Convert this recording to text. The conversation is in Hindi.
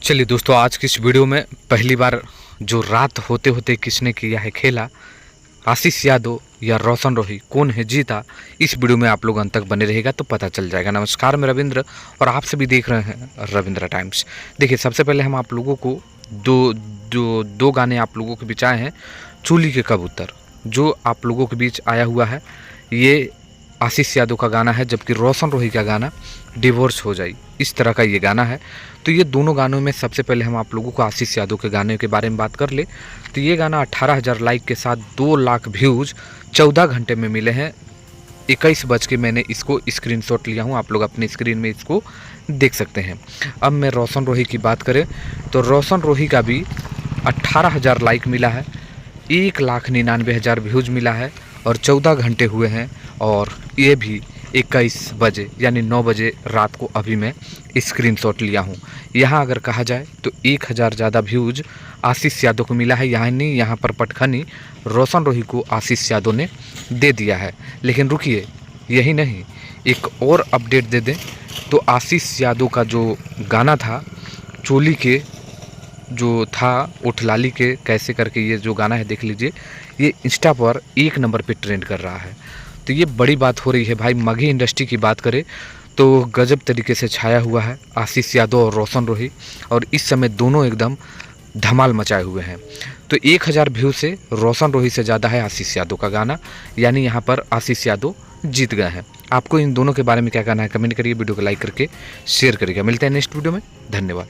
चलिए दोस्तों, आज की इस वीडियो में पहली बार जो रात होते होते किसने किया है खेला, आशीष यादव या रोशन रोही, कौन है जीता, इस वीडियो में आप लोग अंत तक बने रहेगा तो पता चल जाएगा। नमस्कार, मैं रविंद्र और आप सभी देख रहे हैं रविंद्र टाइम्स। देखिए, सबसे पहले हम आप लोगों को दो गाने आप लोगों के बीच आए हैं। चूली के कबूतर जो आप लोगों के बीच आया हुआ है, ये आशीष यादव का गाना है, जबकि रोशन रोही का गाना डिवोर्स हो जाए, इस तरह का ये गाना है। तो ये दोनों गानों में सबसे पहले हम आप लोगों को आशीष यादव के गाने के बारे में बात कर ले तो ये गाना 18,000 लाइक के साथ 2 लाख व्यूज़ 14 घंटे में मिले हैं। 21 बज के मैंने इसको स्क्रीनशॉट लिया हूँ, आप लोग अपनी स्क्रीन में इसको देख सकते हैं। अब मैं रोशन रोही की बात करें तो रोशन रोही का भी 18,000 लाइक मिला है, 1,99,000 व्यूज़ मिला है और 14 घंटे हुए हैं। और ये भी 21 बजे यानी 9 बजे रात को अभी मैं स्क्रीनशॉट लिया हूँ। यहाँ अगर कहा जाए तो 1,000 ज़्यादा व्यूज़ आशीष यादव को मिला है। यहाँ पर पटखनी रोशन रोही को आशीष यादव ने दे दिया है। लेकिन रुकिए, यही नहीं, एक और अपडेट दे दें तो आशीष यादव का जो गाना था चोली के, जो था उठलाली के कैसे करके, ये जो गाना है देख लीजिए, ये इंस्टा पर 1 नंबर पे ट्रेंड कर रहा है। तो ये बड़ी बात हो रही है भाई। मगही इंडस्ट्री की बात करें तो गजब तरीके से छाया हुआ है आशीष यादव और रोशन रोही, और इस समय दोनों एकदम धमाल मचाए हुए हैं। तो 1,000 व्यू से रोशन रोही से ज़्यादा है आशीष यादव का गाना, यानी यहाँ पर आशीष यादव जीत गए हैं। आपको इन दोनों के बारे में क्या कहना है, कमेंट करिए, वीडियो को लाइक करके शेयर करिएगा। मिलते हैं नेक्स्ट वीडियो में, धन्यवाद।